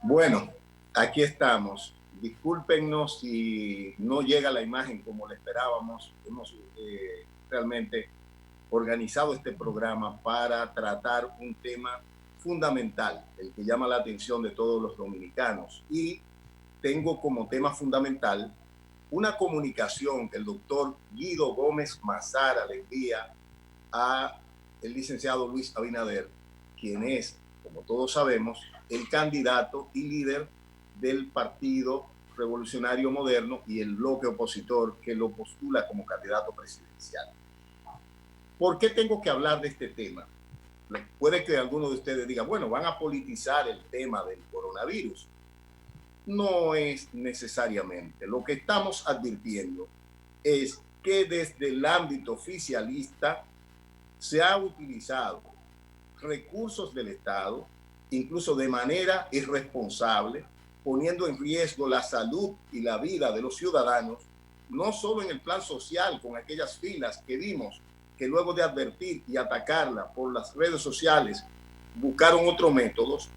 Bueno, aquí estamos. Discúlpenos si no llega la imagen como la esperábamos. Hemos realmente organizado este programa para tratar un tema fundamental, el que llama la atención de todos los dominicanos. Y tengo como tema fundamental una comunicación que el doctor Guido Gómez Mazara le envía a el licenciado Luis Abinader, quien es, como todos sabemos, el candidato y líder del Partido Revolucionario Moderno y el bloque opositor que lo postula como candidato presidencial. ¿Por qué tengo que hablar de este tema? Puede que alguno de ustedes diga, bueno, van a politizar el tema del coronavirus. No es necesariamente. Lo que estamos advirtiendo es que desde el ámbito oficialista se ha utilizado recursos del Estado, incluso de manera irresponsable, poniendo en riesgo la salud y la vida de los ciudadanos, no solo en el plan social, con aquellas filas que vimos que luego de advertir y atacarla por las redes sociales, buscaron otros métodos,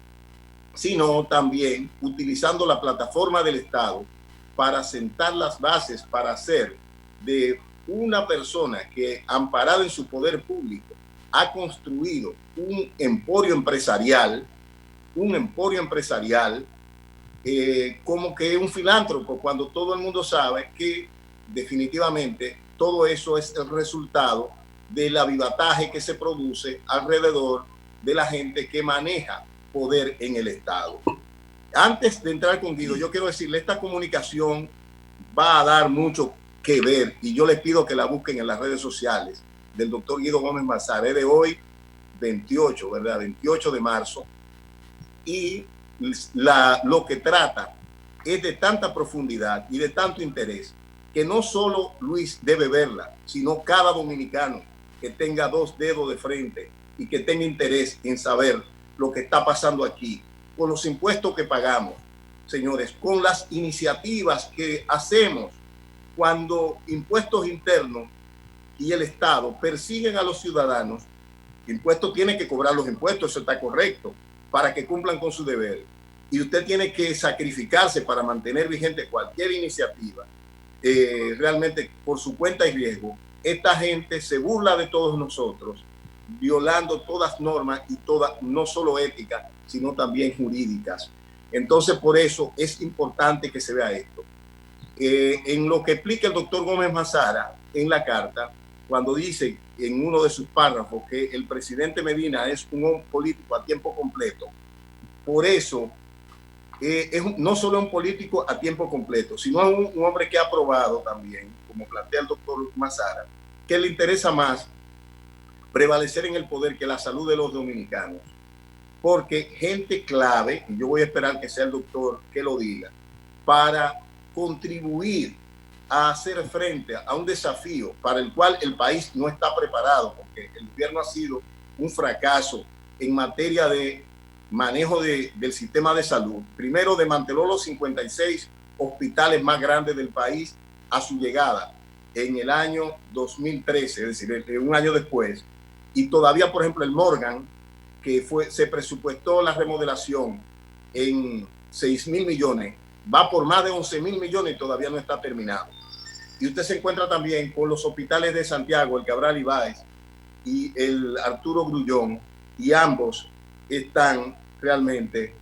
sino también utilizando la plataforma del Estado para sentar las bases para hacer de una persona que, amparada en su poder público, ha construido un emporio empresarial, como que un filántropo, cuando todo el mundo sabe que definitivamente todo eso es el resultado del avivataje que se produce alrededor de la gente que maneja poder en el Estado. Antes de entrar con Guido, yo quiero decirle, esta comunicación va a dar mucho que ver y yo les pido que la busquen en las redes sociales del doctor Guido Gómez Mazara, de hoy 28, ¿verdad? 28 de marzo, y lo que trata es de tanta profundidad y de tanto interés que no solo Luis debe verla, sino cada dominicano que tenga dos dedos de frente y que tenga interés en saber lo que está pasando aquí, con los impuestos que pagamos, señores, con las iniciativas que hacemos cuando impuestos internos y el Estado persiguen a los ciudadanos. Impuestos tienen que cobrar los impuestos, eso está correcto, para que cumplan con su deber. Y usted tiene que sacrificarse para mantener vigente cualquier iniciativa, realmente por su cuenta y riesgo. Esta gente se burla de todos nosotros, violando todas normas y todas, no solo éticas, sino también jurídicas. Entonces, por eso es importante que se vea esto. En lo que explica el doctor Gómez Mazara en la carta, cuando dice en uno de sus párrafos que el presidente Medina es un político a tiempo completo, por eso no solo un político a tiempo completo, sino un hombre que ha probado también, como plantea el doctor Mazara, que le interesa más prevalecer en el poder que la salud de los dominicanos. Porque gente clave, y yo voy a esperar que sea el doctor que lo diga, para contribuir a hacer frente a un desafío para el cual el país no está preparado, porque el gobierno ha sido un fracaso en materia de manejo del sistema de salud. Primero desmanteló los 56 hospitales más grandes del país a su llegada en el año 2013, es decir, un año después, y todavía, por ejemplo, el Morgan, que se presupuestó la remodelación en 6.000 millones, va por más de 11.000 millones y todavía no está terminado. Y usted se encuentra también con los hospitales de Santiago, el Cabral Ibáez y el Arturo Grullón, y ambos están realmente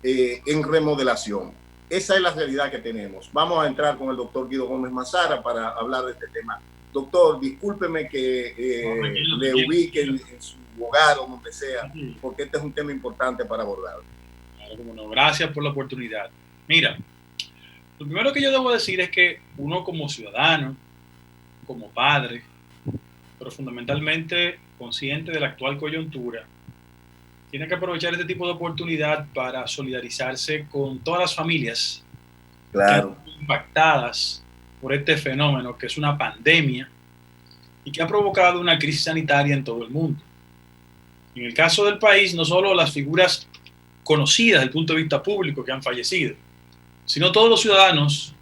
en remodelación. Esa es la realidad que tenemos. Vamos a entrar con el doctor Guido Gómez Mazara para hablar de este tema. Doctor, discúlpeme que le ubique en su hogar o donde sea, porque este es un tema importante para abordar. Claro, como no. Gracias por la oportunidad. Mira, lo primero que yo debo decir es que uno como ciudadano, como padre, pero fundamentalmente consciente de la actual coyuntura, tiene que aprovechar este tipo de oportunidad para solidarizarse con todas las familias, claro, que han sido impactadas por este fenómeno que es una pandemia y que ha provocado una crisis sanitaria en todo el mundo. En el caso del país, no solo las figuras conocidas desde el punto de vista público que han fallecido, sino todos los ciudadanos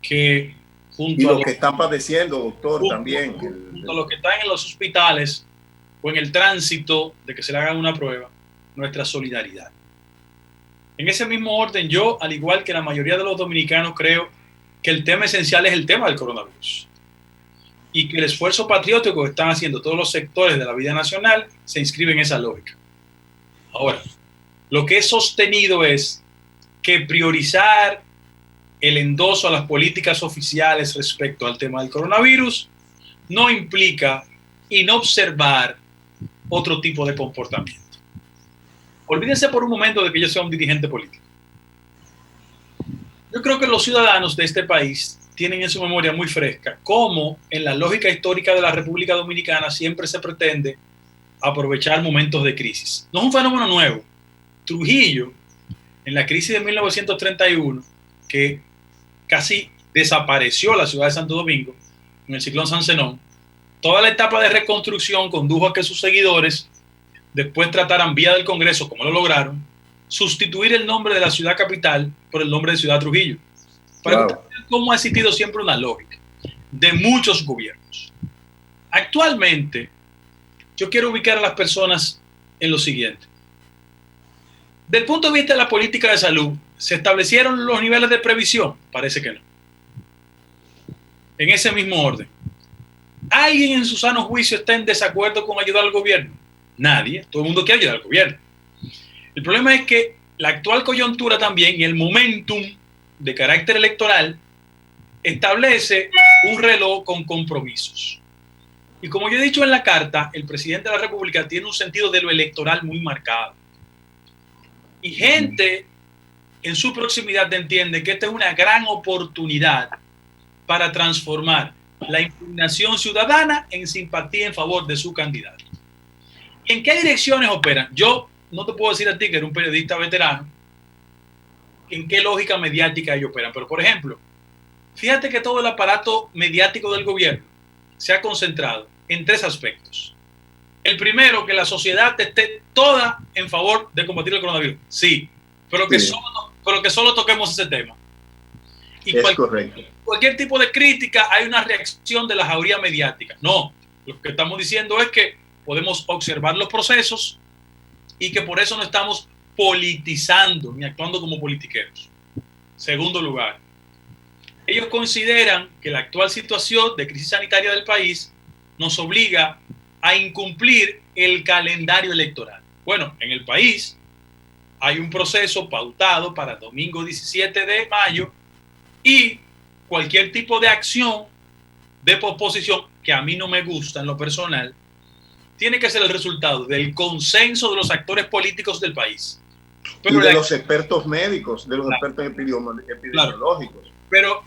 que junto a los que están padeciendo, doctor, también. Junto a los que están en los hospitales o en el tránsito de que se le hagan una prueba, nuestra solidaridad. En ese mismo orden, yo, al igual que la mayoría de los dominicanos, creo que el tema esencial es el tema del coronavirus y que el esfuerzo patriótico que están haciendo todos los sectores de la vida nacional se inscribe en esa lógica. Ahora, lo que he sostenido es que priorizar el endoso a las políticas oficiales respecto al tema del coronavirus no implica inobservar otro tipo de comportamiento. Olvídense por un momento de que yo sea un dirigente político. Yo creo que los ciudadanos de este país tienen en su memoria muy fresca cómo en la lógica histórica de la República Dominicana siempre se pretende aprovechar momentos de crisis. No es un fenómeno nuevo. Trujillo, en la crisis de 1931, que casi desapareció la ciudad de Santo Domingo, en el ciclón San Zenón, toda la etapa de reconstrucción condujo a que sus seguidores después trataran vía del Congreso, como lo lograron, sustituir el nombre de la ciudad capital por el nombre de Ciudad Trujillo. Para wow. Cómo ha existido siempre una lógica de muchos gobiernos. Actualmente, yo quiero ubicar a las personas en lo siguiente. Del punto de vista de la política de salud, ¿se establecieron los niveles de previsión? Parece que no. En ese mismo orden. ¿Alguien en su sano juicio está en desacuerdo con ayudar al gobierno? Nadie. Todo el mundo quiere ayudar al gobierno. El problema es que la actual coyuntura también y el momentum de carácter electoral establece un reloj con compromisos. Y como yo he dicho en la carta, el presidente de la República tiene un sentido de lo electoral muy marcado. Y gente en su proximidad entiende que esta es una gran oportunidad para transformar la impugnación ciudadana en simpatía en favor de su candidato. ¿En qué direcciones operan? Yo no te puedo decir a ti, que eres un periodista veterano, en qué lógica mediática ellos operan. Pero, por ejemplo, fíjate que todo el aparato mediático del gobierno se ha concentrado en tres aspectos. El primero, que la sociedad esté toda en favor de combatir el coronavirus. Sí, pero que, sí. Solo toquemos ese tema. Y es correcto. Cualquier tipo de crítica hay una reacción de la jauría mediática. No, lo que estamos diciendo es que podemos observar los procesos y que por eso no estamos politizando ni actuando como politiqueros. Segundo lugar, ellos consideran que la actual situación de crisis sanitaria del país nos obliga a incumplir el calendario electoral. Bueno, en el país hay un proceso pautado para el domingo 17 de mayo y cualquier tipo de acción de posposición que a mí no me gusta en lo personal tiene que ser el resultado del consenso de los actores políticos del país. Pero y de los expertos médicos, de los expertos epidemiológicos. Claro. Pero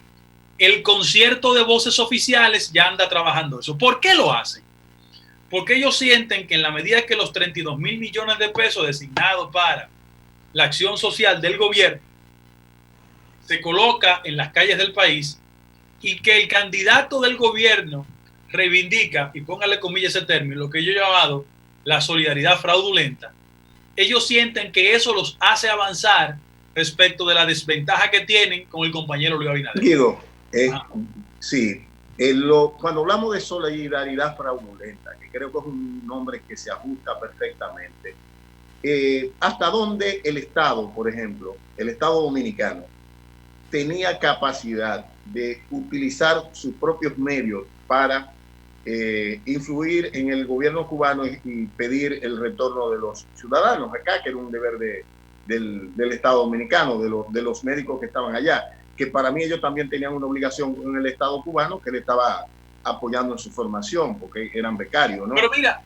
el concierto de voces oficiales ya anda trabajando eso. ¿Por qué lo hacen? Porque ellos sienten que en la medida que los 32,000 millones de pesos designados para la acción social del gobierno se coloca en las calles del país y que el candidato del gobierno reivindica, y póngale comillas ese término, lo que yo he llamado la solidaridad fraudulenta, ellos sienten que eso los hace avanzar respecto de la desventaja que tienen con el compañero Luis Abinader. Guido, sí, cuando hablamos de solidaridad fraudulenta, que creo que es un nombre que se ajusta perfectamente, hasta dónde el Estado, por ejemplo, el Estado dominicano, tenía capacidad de utilizar sus propios medios para influir en el gobierno cubano y pedir el retorno de los ciudadanos acá, que era un deber del Estado dominicano, de los médicos que estaban allá, que para mí ellos también tenían una obligación con el Estado cubano que le estaba apoyando en su formación, porque eran becarios, ¿no? Pero mira,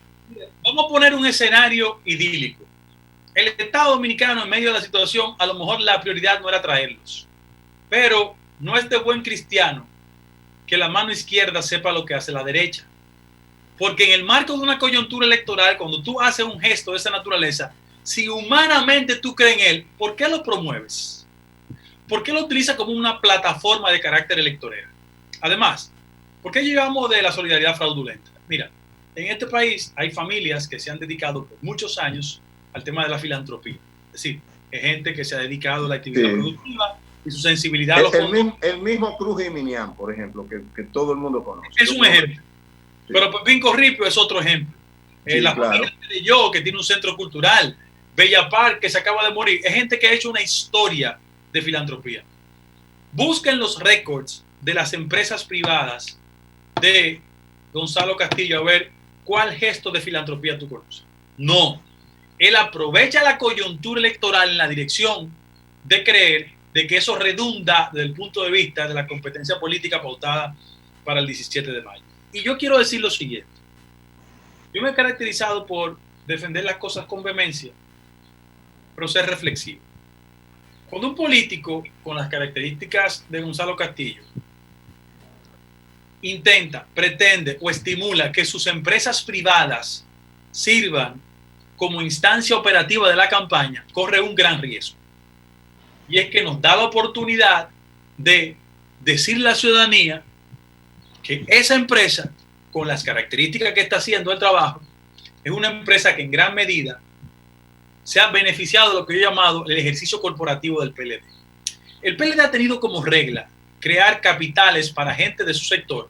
vamos a poner un escenario idílico. El Estado dominicano, en medio de la situación, a lo mejor la prioridad no era traerlos, pero no es de buen cristiano que la mano izquierda sepa lo que hace la derecha. Porque en el marco de una coyuntura electoral, cuando tú haces un gesto de esa naturaleza, si humanamente tú crees en él, ¿por qué lo promueves? ¿Por qué lo utilizas como una plataforma de carácter electoral? Además, ¿por qué llegamos de la solidaridad fraudulenta? Mira, en este país hay familias que se han dedicado por muchos años al tema de la filantropía. Es decir, hay gente que se ha dedicado a la actividad productiva y su sensibilidad a los fondos. El mismo Cruz Minian, por ejemplo, que todo el mundo conoce. Es un ejemplo. Sí. Pero Pepín Corripio es otro ejemplo. Sí, la familia de Yo, que tiene un centro cultural. Bellapar, que se acaba de morir. Es gente que ha hecho una historia de filantropía. Busquen los récords de las empresas privadas de Gonzalo Castillo a ver cuál gesto de filantropía tú conoces. No. Él aprovecha la coyuntura electoral en la dirección de creer de que eso redunda desde el punto de vista de la competencia política pautada para el 17 de mayo. Y yo quiero decir lo siguiente. Yo me he caracterizado por defender las cosas con vehemencia, pero ser reflexivo. Cuando un político con las características de Gonzalo Castillo intenta, pretende o estimula que sus empresas privadas sirvan como instancia operativa de la campaña, corre un gran riesgo. Y es que nos da la oportunidad de decirle a la ciudadanía que esa empresa, con las características que está haciendo el trabajo, es una empresa que en gran medida se ha beneficiado de lo que yo he llamado el ejercicio corporativo del PLD. El PLD ha tenido como regla crear capitales para gente de su sector,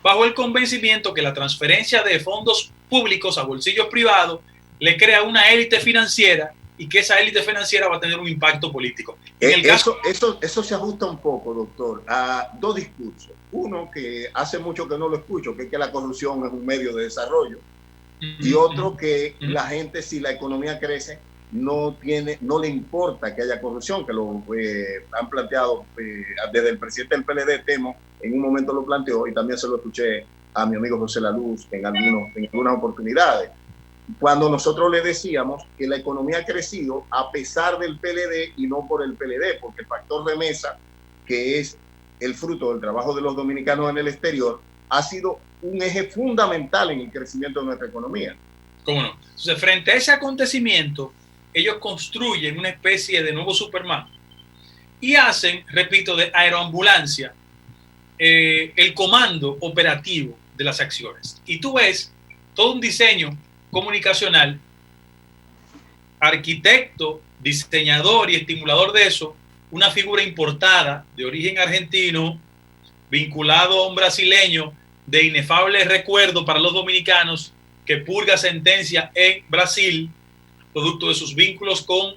bajo el convencimiento que la transferencia de fondos públicos a bolsillos privados le crea una élite financiera y que esa élite financiera va a tener un impacto político. Eso se ajusta un poco, doctor, a dos discursos. Uno que hace mucho que no lo escucho, que es que la corrupción es un medio de desarrollo. Y otro que la gente, si la economía crece, no le importa que haya corrupción, que lo han planteado desde el presidente del PLD, Temo, en un momento lo planteó, y también se lo escuché a mi amigo José Laluz en algunas oportunidades. Cuando nosotros le decíamos que la economía ha crecido a pesar del PLD y no por el PLD, porque el factor remesa, que es el fruto del trabajo de los dominicanos en el exterior, ha sido un eje fundamental en el crecimiento de nuestra economía. ¿Cómo no? Entonces, frente a ese acontecimiento, ellos construyen una especie de nuevo Superman y hacen, repito, de aeroambulancia el comando operativo de las acciones. Y tú ves todo un diseño comunicacional, arquitecto, diseñador y estimulador de eso, una figura importada de origen argentino, vinculado a un brasileño de inefable recuerdo para los dominicanos, que purga sentencia en Brasil, producto de sus vínculos con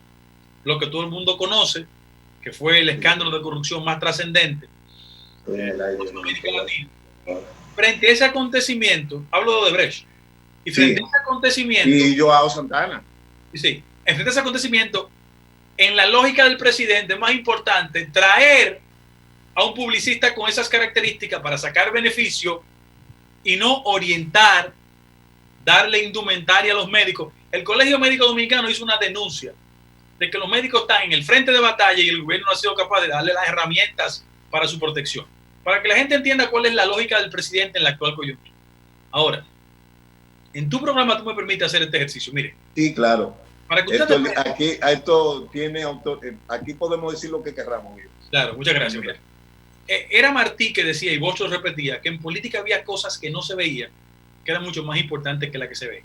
lo que todo el mundo conoce, que fue el escándalo de corrupción más trascendente de América Latina. Frente a ese acontecimiento, hablo de Odebrecht, y frente a ese acontecimiento... Y Joao Santana. Sí, frente a ese acontecimiento, en la lógica del presidente es más importante traer a un publicista con esas características para sacar beneficio y no orientar, darle indumentaria a los médicos. El Colegio Médico Dominicano hizo una denuncia de que los médicos están en el frente de batalla y el gobierno no ha sido capaz de darle las herramientas para su protección. Para que la gente entienda cuál es la lógica del presidente en la actual coyuntura. Ahora, en tu programa tú me permites hacer este ejercicio. Mire. Sí, claro. Para que usted aquí podemos decir lo que querramos. Claro, muchas gracias. Mira. Era Martí que decía, y Bosch lo repetía, que en política había cosas que no se veían, que eran mucho más importantes que las que se ven.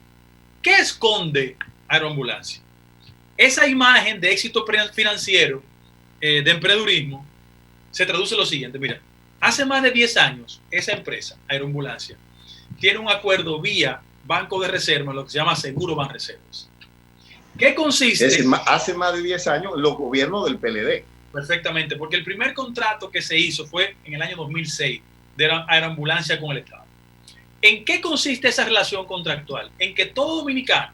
¿Qué esconde Aeroambulancia? Esa imagen de éxito financiero, de emprendedurismo, se traduce en lo siguiente. Mira, hace más de 10 años, esa empresa, Aeroambulancia, tiene un acuerdo vía Banco de Reserva, lo que se llama Seguro Banreservas. ¿Qué consiste? Es decir, hace más de 10 años, los gobiernos del PLD. Perfectamente, porque el primer contrato que se hizo fue en el año 2006 de Aeroambulancia con el Estado. ¿En qué consiste esa relación contractual? En que todo dominicano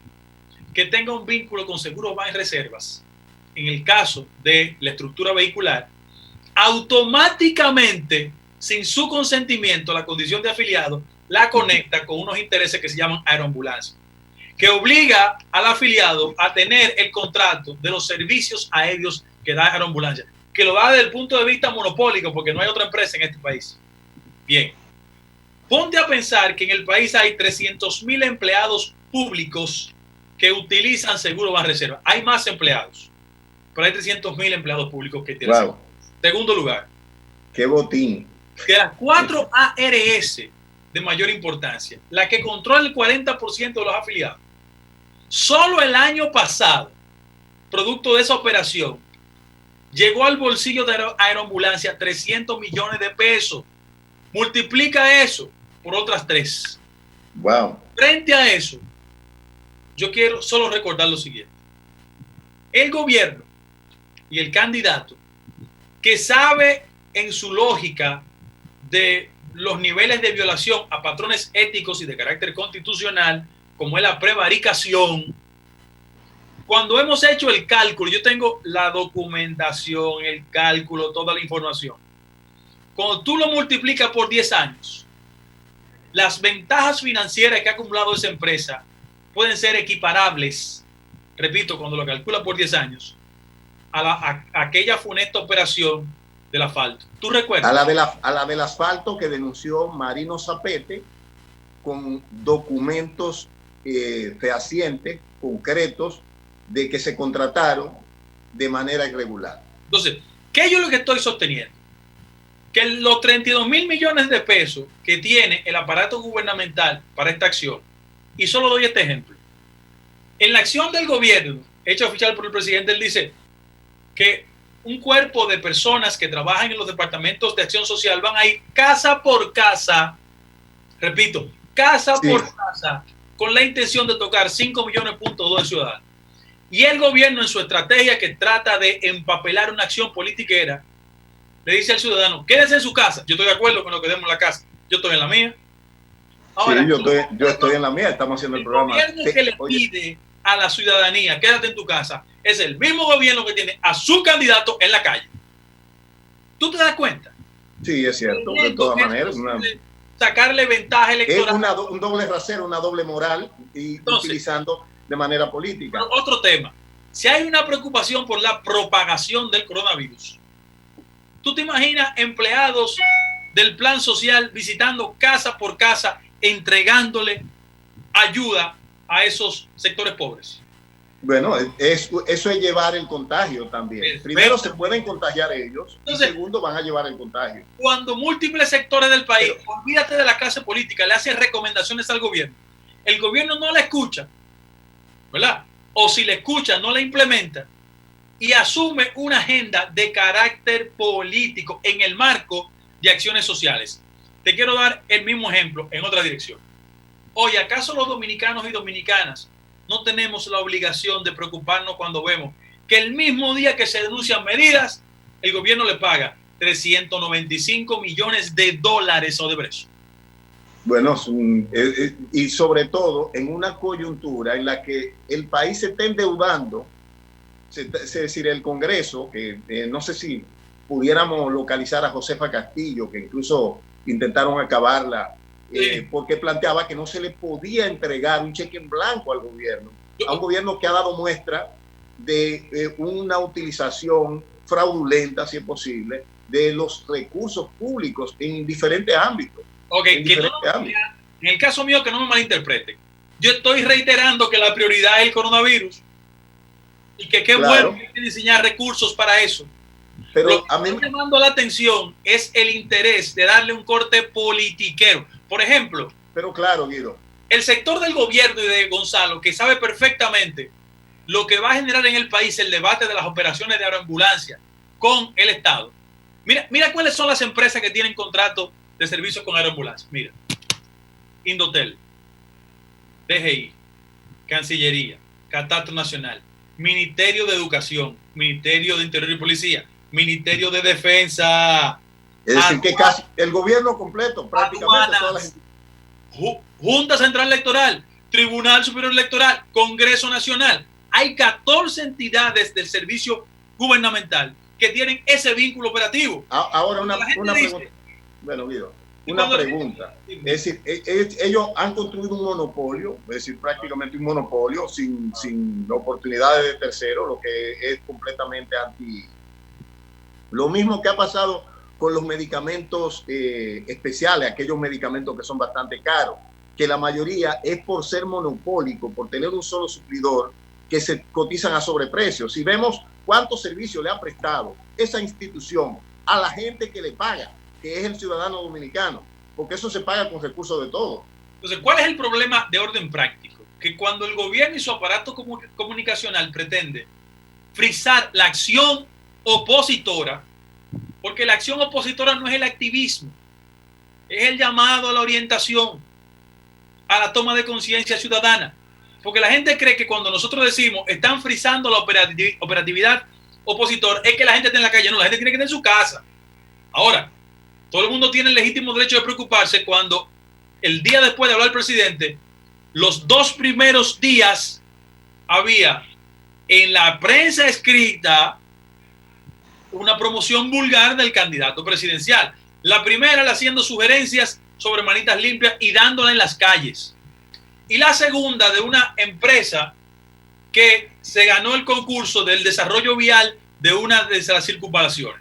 que tenga un vínculo con Seguros Banreservas, en el caso de la estructura vehicular, automáticamente, sin su consentimiento, la condición de afiliado, la conecta con unos intereses que se llaman Aeroambulancia, que obliga al afiliado a tener el contrato de los servicios aéreos que da Aeroambulancia, que lo da desde el punto de vista monopólico, porque no hay otra empresa en este país. Bien, ponte a pensar que en el país hay 300,000 empleados públicos que utilizan Seguro Banreserva. Hay más empleados, pero hay 300,000 empleados públicos que tienen. Wow. Segundo lugar. ¡Qué botín! De las 4 ARS de mayor importancia, la que controla el 40% de los afiliados, solo el año pasado, producto de esa operación, llegó al bolsillo de Aeroambulancia 300 millones de pesos. Multiplica eso por otras 3. Wow. Frente a eso, yo quiero solo recordar lo siguiente. El gobierno y el candidato que sabe en su lógica de los niveles de violación a patrones éticos y de carácter constitucional, como es la prevaricación, cuando hemos hecho el cálculo, yo tengo la documentación, el cálculo, toda la información. Cuando tú lo multiplicas por 10 años, las ventajas financieras que ha acumulado esa empresa pueden ser equiparables, repito, cuando lo calcula por 10 años, a aquella funesta operación del asfalto. ¿Tú recuerdas? A la del asfalto que denunció Marino Zapete con documentos fehacientes, concretos, de que se contrataron de manera irregular. Entonces, ¿qué yo lo que estoy sosteniendo? Que los 32 mil millones de pesos que tiene el aparato gubernamental para esta acción, y solo doy este ejemplo, en la acción del gobierno, hecha oficial por el presidente, él dice que un cuerpo de personas que trabajan en los departamentos de acción social van a ir casa por casa, repito, casa por casa, con la intención de tocar 5 millones de ciudadanos. Y el gobierno, en su estrategia que trata de empapelar una acción politiquera, le dice al ciudadano, quédese en su casa. Yo estoy de acuerdo con lo que demos en la casa. Yo estoy en la mía. Ahora, sí, yo estoy en la mía. Estamos haciendo el programa. El gobierno que le pide a la ciudadanía, quédate en tu casa, es el mismo gobierno que tiene a su candidato en la calle. ¿Tú te das cuenta? Sí, es cierto. De todas maneras. Sacarle ventaja electoral. Es un doble rasero, una doble moral, y entonces, utilizando de manera política. Otro tema. Si hay una preocupación por la propagación del coronavirus, ¿tú te imaginas empleados del plan social visitando casa por casa, entregándole ayuda a esos sectores pobres? Bueno, eso es llevar el contagio también. Perfecto. Primero se pueden contagiar ellos. Entonces, y segundo van a llevar el contagio. Cuando múltiples sectores del país, olvídate de la clase política, le hacen recomendaciones al gobierno, el gobierno no la escucha, ¿verdad? O si le escucha, no la implementa y asume una agenda de carácter político en el marco de acciones sociales. Te quiero dar el mismo ejemplo en otra dirección. Oye, ¿acaso los dominicanos y dominicanas no tenemos la obligación de preocuparnos cuando vemos que el mismo día que se denuncian medidas, el gobierno le paga 395 millones de dólares a Odebrecht? Bueno, y sobre todo en una coyuntura en la que el país se está endeudando, es decir, el Congreso, que no sé si pudiéramos localizar a Josefa Castillo, que incluso intentaron acabarla, porque planteaba que no se le podía entregar un cheque en blanco al gobierno, a un gobierno que ha dado muestra de una utilización fraudulenta, si es posible, de los recursos públicos en diferentes ámbitos. En el caso mío, que no me malinterpreten, yo estoy reiterando que la prioridad es el coronavirus y que qué bueno que hay que diseñar recursos para eso. Pero lo que a mí está llamando la atención es el interés de darle un corte politiquero. Por ejemplo, pero claro, Guido, el sector del gobierno y de Gonzalo, que sabe perfectamente lo que va a generar en el país el debate de las operaciones de aeroambulancia con el Estado. Mira cuáles son las empresas que tienen contrato de servicios con aeroambulancia. Mira, Indotel, DGI, Cancillería, Catastro Nacional, Ministerio de Educación, Ministerio de Interior y Policía, Ministerio de Defensa. Es decir, que casi el gobierno completo, prácticamente todas las... Junta Central Electoral, Tribunal Superior Electoral, Congreso Nacional. Hay 14 entidades del servicio gubernamental que tienen ese vínculo operativo. Ahora una pregunta. Bueno, Guido, una pregunta. Es decir, ellos han construido un monopolio, es decir, prácticamente un monopolio sin oportunidades de tercero, lo que es completamente anti. Lo mismo que ha pasado con los medicamentos especiales, aquellos medicamentos que son bastante caros, que la mayoría es por ser monopólico, por tener un solo suplidor, que se cotizan a sobreprecio. Si vemos cuántos servicios le ha prestado esa institución a la gente que le paga, que es el ciudadano dominicano, porque eso se paga con recursos de todos. Entonces, ¿cuál es el problema de orden práctico? Que cuando el gobierno y su aparato comunicacional pretende frizar la acción opositora, porque la acción opositora no es el activismo, es el llamado a la orientación, a la toma de conciencia ciudadana. Porque la gente cree que cuando nosotros decimos están frizando la operatividad opositor, es que la gente está en la calle. No, la gente tiene que estar en su casa. Ahora, todo el mundo tiene el legítimo derecho de preocuparse cuando el día después de hablar el presidente, los 2 primeros días había en la prensa escrita una promoción vulgar del candidato presidencial. La primera, le haciendo sugerencias sobre manitas limpias y dándola en las calles. Y la segunda, de una empresa que se ganó el concurso del desarrollo vial de una de las circunvalaciones.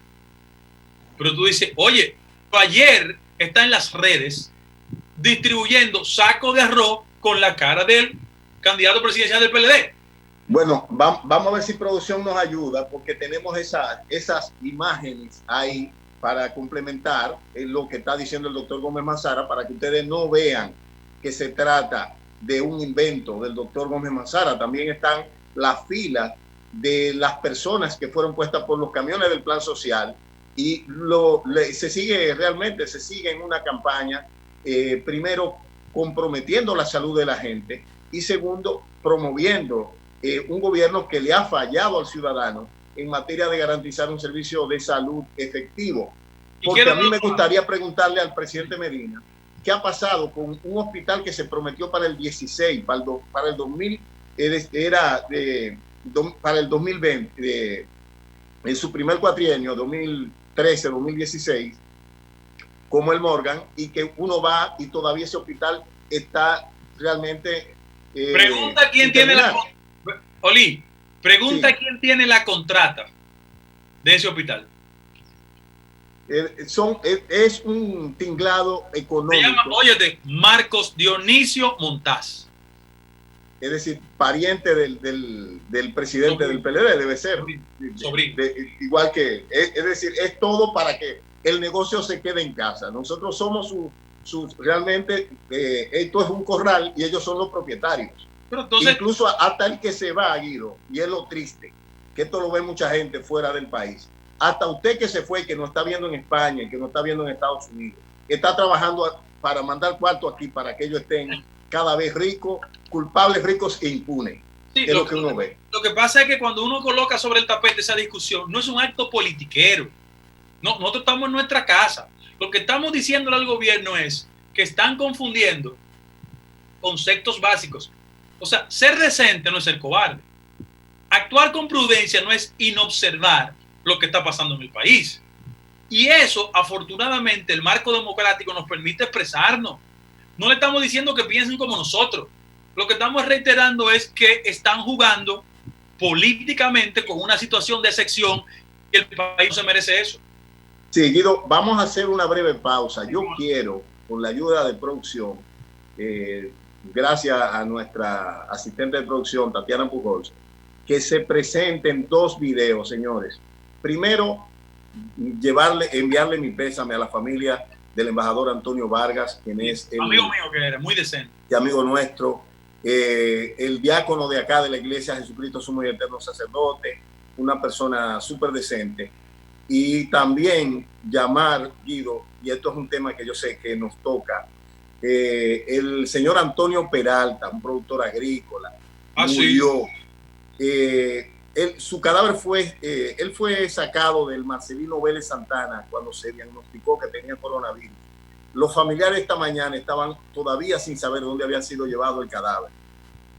Pero tú dices, oye, ayer está en las redes distribuyendo saco de arroz con la cara del candidato presidencial del PLD. Bueno, vamos a ver si producción nos ayuda, porque tenemos esas imágenes ahí para complementar lo que está diciendo el doctor Gómez Mazara, para que ustedes no vean que se trata de un invento del doctor Gómez Mazara. También están las filas de las personas que fueron puestas por los camiones del plan social, y se sigue en una campaña, primero comprometiendo la salud de la gente, y segundo promoviendo un gobierno que le ha fallado al ciudadano en materia de garantizar un servicio de salud efectivo. Porque a mí me gustaría preguntarle al presidente Medina qué ha pasado con un hospital que se prometió para el 16, para el 2000, para el 2020, en su primer cuatrienio, 2013-2016, como el Morgan, y que uno va y todavía ese hospital está realmente... Pregunta quién tiene la... Oli, pregunta quién tiene la contrata de ese hospital. Es un tinglado económico. Se llama, óyete, Marcos Dionisio Montaz. Es decir, pariente del presidente del PLD, debe ser. Sobrino. Igual que, es decir, es todo para que el negocio se quede en casa. Nosotros somos realmente, esto es un corral y ellos son los propietarios. Pero entonces, incluso hasta el que se va, Guido, y es lo triste, que esto lo ve mucha gente fuera del país. Hasta usted que se fue, que nos está viendo en España y que nos está viendo en Estados Unidos, está trabajando para mandar cuarto aquí para que ellos estén cada vez ricos, culpables, ricos e impunes. Sí, es lo que uno ve. Lo que pasa es que cuando uno coloca sobre el tapete esa discusión, no es un acto politiquero. No, nosotros estamos en nuestra casa. Lo que estamos diciéndole al gobierno es que están confundiendo conceptos básicos. O sea, ser decente no es ser cobarde. Actuar con prudencia no es inobservar lo que está pasando en el país. Y eso, afortunadamente, el marco democrático nos permite expresarnos. No le estamos diciendo que piensen como nosotros. Lo que estamos reiterando es que están jugando políticamente con una situación de excepción y el país no se merece eso. Sí, Guido, vamos a hacer una breve pausa. Yo quiero, con la ayuda de producción, gracias a nuestra asistente de producción, Tatiana Pujols, que se presenten 2 videos, señores. Primero, enviarle mi pésame a la familia del embajador Antonio Vargas, quien es el amigo mío, que era muy decente. Y amigo nuestro, el diácono de acá de la iglesia Jesucristo Sumo y Eterno Sacerdote, una persona súper decente. Y también llamar, Guido, y esto es un tema que yo sé que nos toca, el señor Antonio Peralta, un productor agrícola, murió. Su cadáver él fue sacado del Marcelino Vélez Santana cuando se diagnosticó que tenía coronavirus. Los familiares esta mañana estaban todavía sin saber dónde había sido llevado el cadáver.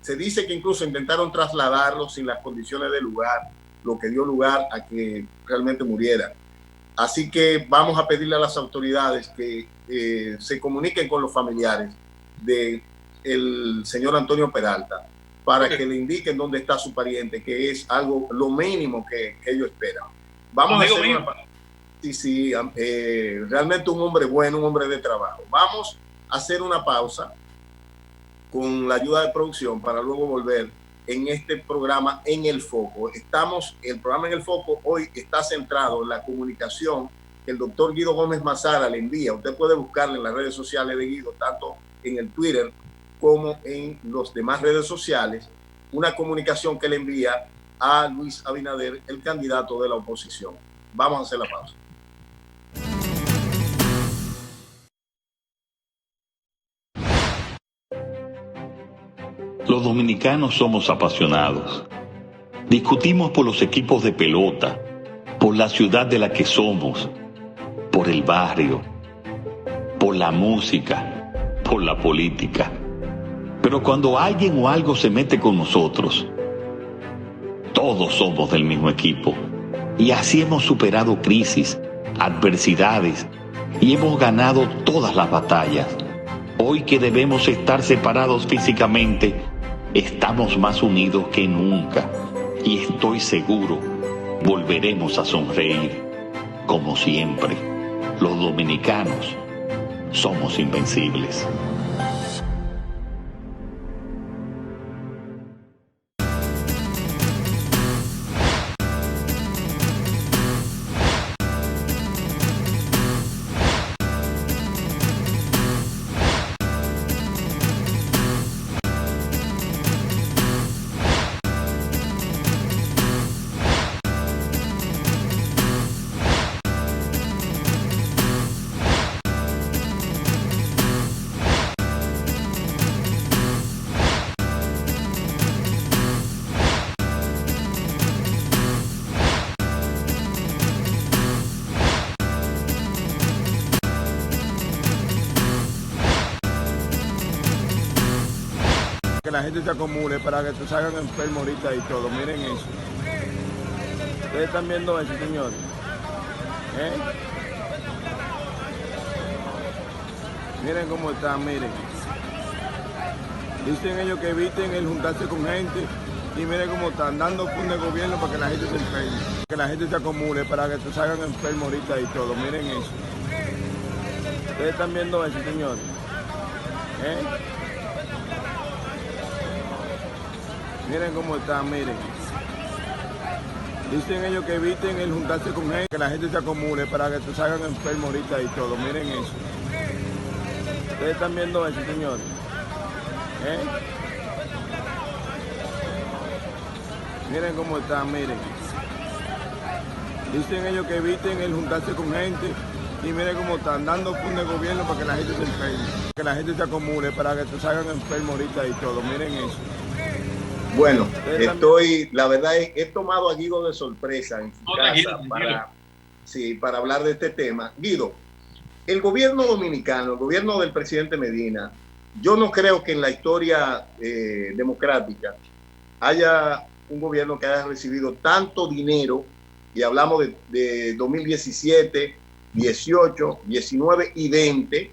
Se dice que incluso intentaron trasladarlo sin las condiciones del lugar, lo que dio lugar a que realmente muriera. Así que vamos a pedirle a las autoridades que se comuniquen con los familiares del señor Antonio Peralta para que le indiquen dónde está su pariente, que es lo mínimo que ellos esperan. Vamos a hacer realmente un hombre bueno, un hombre de trabajo. Vamos a hacer una pausa con la ayuda de producción para luego volver en este programa En el Foco. El programa En el Foco hoy está centrado en la comunicación que el doctor Guido Gómez Mazara le envía. Usted puede buscarle en las redes sociales de Guido, tanto en el Twitter como en las demás redes sociales, una comunicación que le envía a Luis Abinader, el candidato de la oposición. Vamos a hacer la pausa. Los dominicanos somos apasionados. Discutimos por los equipos de pelota, por la ciudad de la que somos, por el barrio, por la música, por la política. Pero cuando alguien o algo se mete con nosotros, todos somos del mismo equipo. Y así hemos superado crisis, adversidades y hemos ganado todas las batallas. Hoy que debemos estar separados físicamente, estamos más unidos que nunca. Y estoy seguro, volveremos a sonreír. Como siempre, los dominicanos somos invencibles. Que la gente se acumule para que se salgan enfermos ahorita y todo. Miren eso. Ustedes están viendo eso, señores. Miren cómo están, miren. Dicen ellos que eviten el juntarse con gente. Y miren cómo están dando fund de gobierno para que la gente se enferme. Que la gente se acumule para que se salgan enfermos ahorita y todo. Miren eso. Ustedes están viendo eso, señores. Miren cómo están, miren. Dicen ellos que eviten el juntarse con gente, que la gente se acumule para que se salgan enfermos ahorita y todo. Miren eso. Ustedes están viendo eso, señores. Miren cómo están, miren. Dicen ellos que eviten el juntarse con gente. Y miren cómo están dando fund de gobierno para que la gente se enferme. Que la gente se acumule para que se salgan enfermos ahorita y todo. Miren eso. Bueno, la verdad he tomado a Guido de sorpresa en su casa para hablar de este tema. Guido, el gobierno dominicano, el gobierno del presidente Medina, yo no creo que en la historia democrática haya un gobierno que haya recibido tanto dinero, y hablamos de 2017, 18, 19 y 20,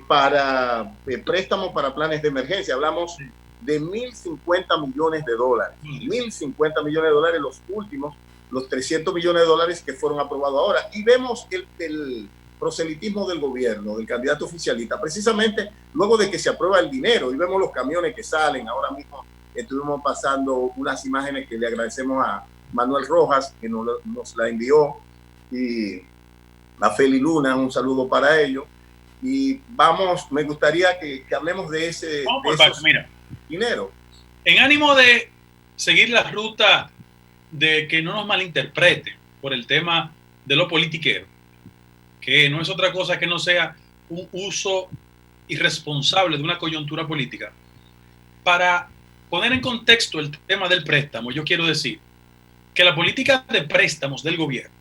para préstamos para planes de emergencia. Hablamos de 1.050 millones de dólares. 1.050 millones de dólares los últimos, los 300 millones de dólares que fueron aprobados ahora. Y vemos el proselitismo del gobierno, del candidato oficialista, precisamente luego de que se aprueba el dinero, y vemos los camiones que salen. Ahora mismo estuvimos pasando unas imágenes que le agradecemos a Manuel Rojas, que nos la envió, y a Feli Luna, un saludo para ellos. Y me gustaría que hablemos de ese dinero. En ánimo de seguir la ruta de que no nos malinterpreten por el tema de lo politiquero, que no es otra cosa que no sea un uso irresponsable de una coyuntura política. Para poner en contexto el tema del préstamo, yo quiero decir que la política de préstamos del gobierno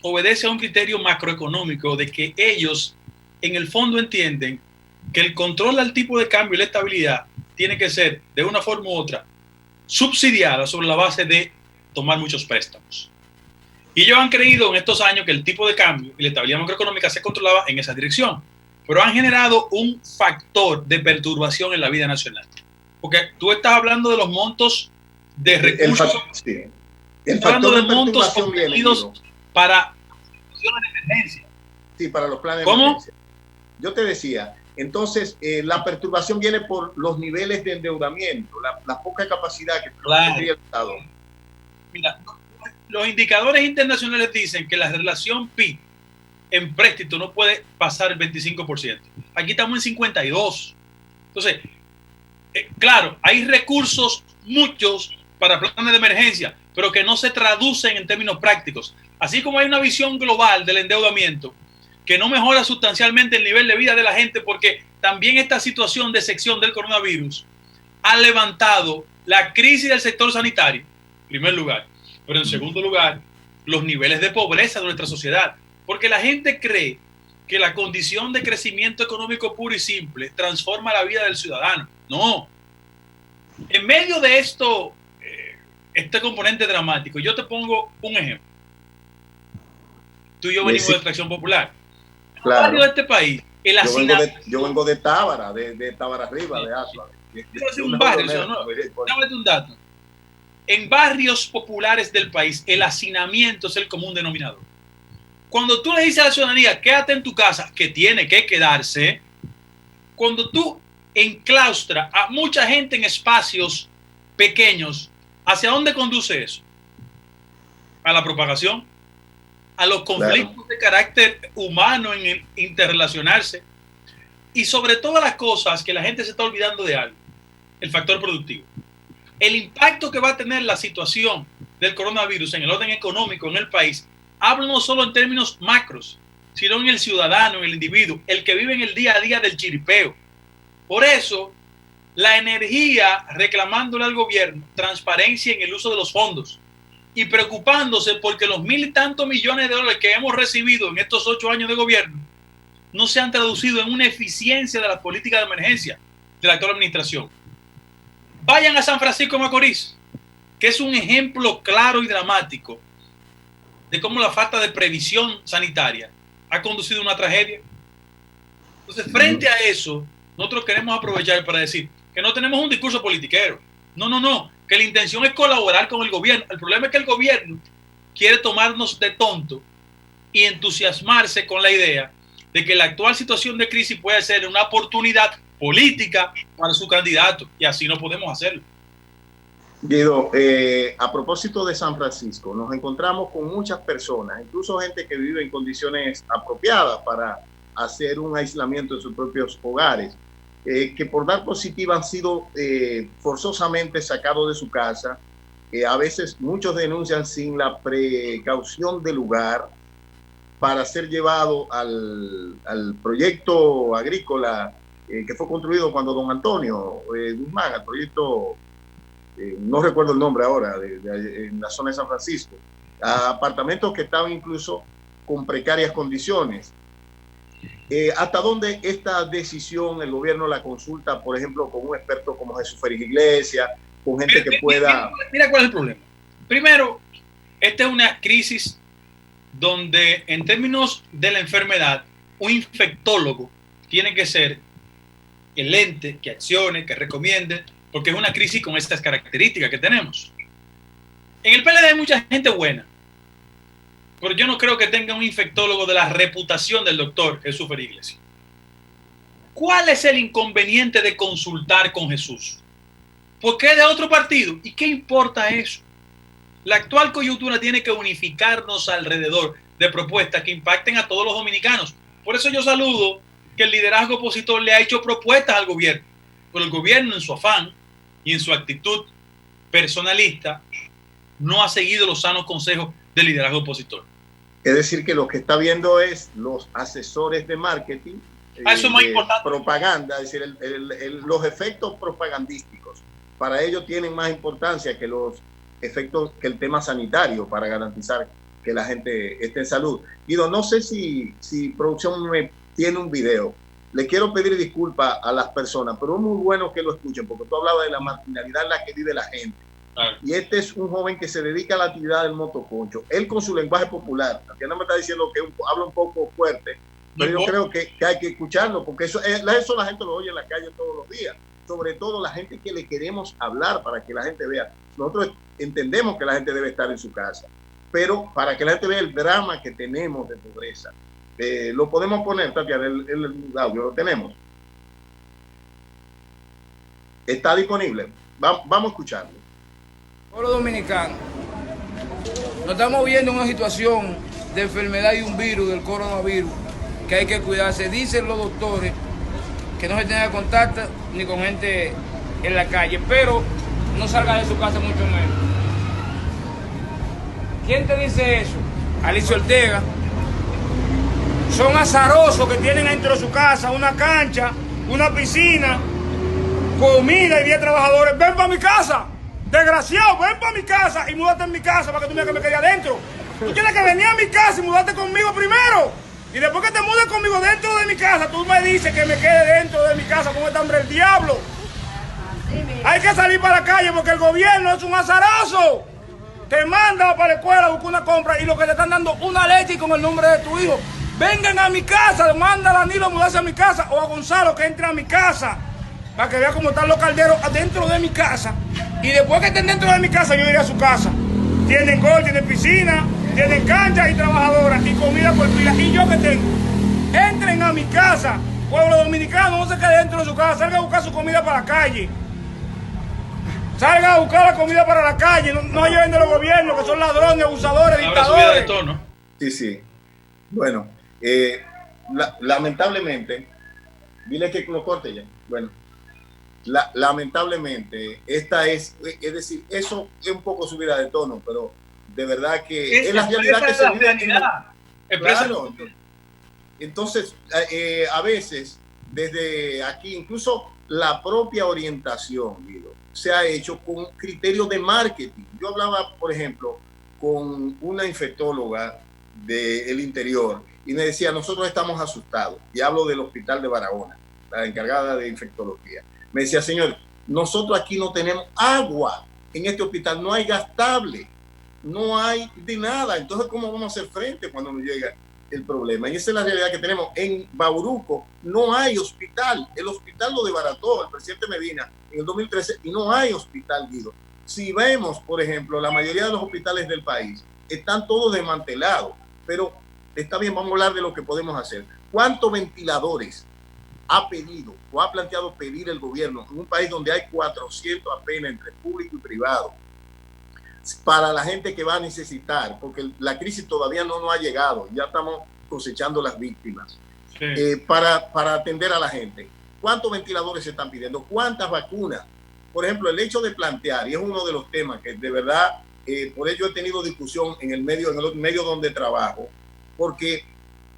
obedece a un criterio macroeconómico de que ellos en el fondo entienden que el control al tipo de cambio y la estabilidad tiene que ser, de una forma u otra, subsidiada sobre la base de tomar muchos préstamos. Y ellos han creído en estos años que el tipo de cambio y la estabilidad macroeconómica se controlaba en esa dirección, pero han generado un factor de perturbación en la vida nacional. Porque tú estás hablando de los montos de recursos, estás hablando de montos contenidos para situaciones de emergencia. Sí, para los planes de emergencia. Yo te decía, entonces la perturbación viene por los niveles de endeudamiento, la poca capacidad que tendría el Estado. Mira, los indicadores internacionales dicen que la relación PIB en préstito no puede pasar el 25%. Aquí estamos en 52%. Entonces, claro, hay recursos muchos para planes de emergencia, pero que no se traducen en términos prácticos. Así como hay una visión global del endeudamiento que no mejora sustancialmente el nivel de vida de la gente, porque también esta situación de sección del coronavirus ha levantado la crisis del sector sanitario, en primer lugar, pero en segundo lugar, los niveles de pobreza de nuestra sociedad, porque la gente cree que la condición de crecimiento económico puro y simple transforma la vida del ciudadano. No. En medio de esto, este componente dramático, yo te pongo un ejemplo. Tú y yo venimos de Extracción Popular. Claro. De este país, el hacinamiento. Yo vengo de Tábara, de Tábara arriba, de Asua. Es un barrio, ¿no? Dame un dato. En barrios populares del país, el hacinamiento es el común denominador. Cuando tú le dices a la ciudadanía, quédate en tu casa, que tiene que quedarse, cuando tú enclaustras a mucha gente en espacios pequeños, ¿hacia dónde conduce eso? A la propagación, a los conflictos de carácter humano en el interrelacionarse y sobre todas las cosas que la gente se está olvidando de algo, el factor productivo. El impacto que va a tener la situación del coronavirus en el orden económico en el país, hablo no solo en términos macros, sino en el ciudadano, en el individuo, el que vive en el día a día del chiripeo. Por eso, la energía reclamándole al gobierno transparencia en el uso de los fondos y preocupándose porque los 1.000 y tantos millones de dólares que hemos recibido en estos 8 años de gobierno no se han traducido en una eficiencia de la política de emergencia de la actual administración. Vayan a San Francisco de Macorís, que es un ejemplo claro y dramático de cómo la falta de previsión sanitaria ha conducido a una tragedia. Entonces, frente a eso, nosotros queremos aprovechar para decir que no tenemos un discurso politiquero. No, que la intención es colaborar con el gobierno. El problema es que el gobierno quiere tomarnos de tonto y entusiasmarse con la idea de que la actual situación de crisis puede ser una oportunidad política para su candidato, y así no podemos hacerlo. Guido, a propósito de San Francisco, nos encontramos con muchas personas, incluso gente que vive en condiciones apropiadas para hacer un aislamiento en sus propios hogares, que por dar positiva han sido forzosamente sacados de su casa. A veces muchos denuncian sin la precaución del lugar para ser llevado al proyecto agrícola que fue construido cuando don Antonio Guzmán, el proyecto, no recuerdo el nombre ahora, en la zona de San Francisco, a apartamentos que estaban incluso con precarias condiciones. ¿Hasta dónde esta decisión el gobierno la consulta, por ejemplo, con un experto como Jesús Félix Iglesias, con gente que pueda... Mira cuál es el problema. Primero, esta es una crisis donde en términos de la enfermedad, un infectólogo tiene que ser el ente que accione, que recomiende, porque es una crisis con estas características que tenemos. En el PLD hay mucha gente buena, pero yo no creo que tenga un infectólogo de la reputación del doctor Jesús Félix Iglesias. ¿Cuál es el inconveniente de consultar con Jesús? ¿Por qué de otro partido? ¿Y qué importa eso? La actual coyuntura tiene que unificarnos alrededor de propuestas que impacten a todos los dominicanos. Por eso yo saludo que el liderazgo opositor le ha hecho propuestas al gobierno, pero el gobierno en su afán y en su actitud personalista no ha seguido los sanos consejos del liderazgo opositor. Es decir, que lo que está viendo es los asesores de marketing, eso es más importante. Propaganda, es decir, los efectos propagandísticos. Para ellos tienen más importancia que los efectos, que el tema sanitario para garantizar que la gente esté en salud. Guido, no sé si producción me tiene un video. Le quiero pedir disculpas a las personas, pero es muy bueno que lo escuchen, porque tú hablabas de la marginalidad en la que vive la gente. Claro. Y este es un joven que se dedica a la actividad del motoconcho. Él con su lenguaje popular, no me está diciendo que habla un poco fuerte, pero yo creo que hay que escucharlo, porque eso la gente lo oye en la calle todos los días. Sobre todo la gente que le queremos hablar para que la gente vea. Nosotros entendemos que la gente debe estar en su casa, pero para que la gente vea el drama que tenemos de pobreza. Lo podemos poner, Tatiana, el audio lo tenemos. Está disponible. Vamos a escucharlo. Pueblo dominicano, nos estamos viendo en una situación de enfermedad y un virus, del coronavirus, que hay que cuidarse. Dicen los doctores que no se tenga contacto ni con gente en la calle, pero no salga de su casa mucho menos. ¿Quién te dice eso? Alicia Ortega. Son azarosos que tienen dentro de su casa una cancha, una piscina, comida y 10 trabajadores. Ven para mi casa. Desgraciado, ven para mi casa y múdate en mi casa para que tú me digas que me quede adentro. Tú tienes que venir a mi casa y mudarte conmigo primero. Y después que te mudes conmigo dentro de mi casa, tú me dices que me quede dentro de mi casa con este hambre del diablo. Hay que salir para la calle porque el gobierno es un azaroso. Te manda para la escuela a buscar una compra y lo que te están dando una leche con el nombre de tu hijo. Vengan a mi casa, manda a Danilo a mudarse a mi casa o a Gonzalo que entre a mi casa para que vea cómo están los calderos dentro de mi casa. Y después que estén dentro de mi casa, yo iré a su casa. Tienen gol, tienen piscina, tienen canchas y trabajadoras y comida por pila. Y yo que tengo, entren a mi casa. Pueblo dominicano, no se quede dentro de su casa, salga a buscar su comida para la calle. Salgan a buscar la comida para la calle, no lleven de los gobiernos que son ladrones, abusadores, dictadores. De tono. Sí, sí. Bueno, lamentablemente, dile que lo corte ya. Bueno, lamentablemente, esta es decir, eso es un poco subida de tono, pero de verdad que es la realidad que se vive en claro. Entonces, a veces, desde aquí, incluso la propia orientación, Guido, se ha hecho con criterios de marketing. Yo hablaba, por ejemplo, con una infectóloga del interior y me decía, nosotros estamos asustados. Y hablo del hospital de Barahona, la encargada de infectología. Me decía, señor, nosotros aquí no tenemos agua. En este hospital no hay gastable, no hay de nada. Entonces, ¿cómo vamos a hacer frente cuando nos llega el problema? Y esa es la realidad que tenemos. En Bauruco no hay hospital. El hospital lo desbarató el presidente Medina en el 2013 y no hay hospital, Guido. Si vemos, por ejemplo, la mayoría de los hospitales del país están todos desmantelados, pero está bien, vamos a hablar de lo que podemos hacer. ¿Cuántos ventiladores ha pedido o ha planteado pedir el gobierno en un país donde hay 400 apenas entre público y privado para la gente que va a necesitar? Porque la crisis todavía no nos ha llegado, ya estamos cosechando las víctimas. Sí. Para atender a la gente. ¿Cuántos ventiladores se están pidiendo? ¿Cuántas vacunas? Por ejemplo, el hecho de plantear, y es uno de los temas que de verdad, por ello he tenido discusión en el medio donde trabajo, porque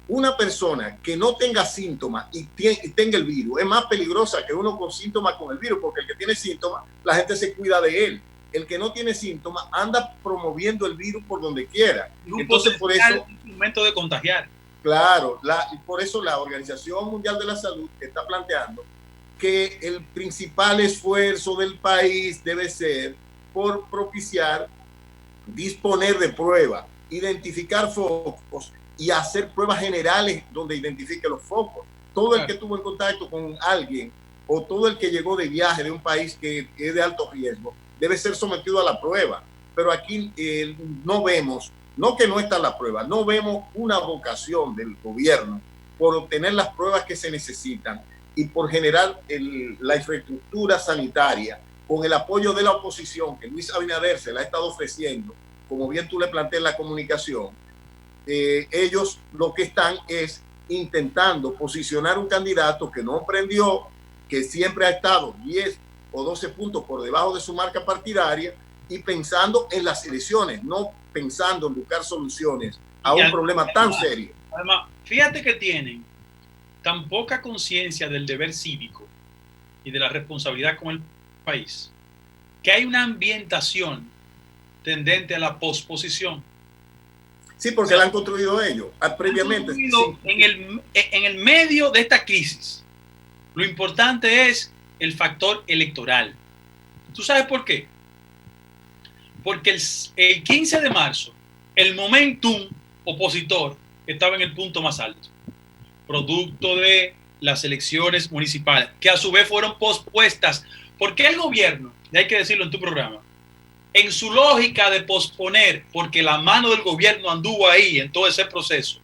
una persona que no tenga síntomas y tenga el virus es más peligrosa que uno con síntomas con el virus, porque el que tiene síntomas, la gente se cuida de él. El que no tiene síntomas anda promoviendo el virus por donde quiera. Entonces, por eso, instrumento de contagiar. Claro, por eso la Organización Mundial de la Salud está planteando que el principal esfuerzo del país debe ser por propiciar, disponer de pruebas, identificar focos y hacer pruebas generales donde identifique los focos. Todo el que tuvo en contacto con alguien o todo el que llegó de viaje de un país que es de alto riesgo debe ser sometido a la prueba. Pero aquí no vemos, no que no está la prueba, no vemos una vocación del gobierno por obtener las pruebas que se necesitan y por generar la infraestructura sanitaria con el apoyo de la oposición que Luis Abinader se la ha estado ofreciendo, como bien tú le planteas en la comunicación. Ellos lo que están es intentando posicionar un candidato que no prendió, que siempre ha estado 10 o 12 puntos por debajo de su marca partidaria y pensando en las elecciones, no pensando en buscar soluciones a un problema tan serio. Además, fíjate que tienen tan poca conciencia del deber cívico y de la responsabilidad con el país, que hay una ambientación tendente a la posposición. Sí, porque la han construido ellos previamente. Sí. En el medio de esta crisis, lo importante es el factor electoral. ¿Tú sabes por qué? Porque el 15 de marzo, el momentum opositor estaba en el punto más alto, producto de las elecciones municipales, que a su vez fueron pospuestas. Porque el gobierno, y hay que decirlo en tu programa, en su lógica de posponer, porque la mano del gobierno anduvo ahí en todo ese proceso,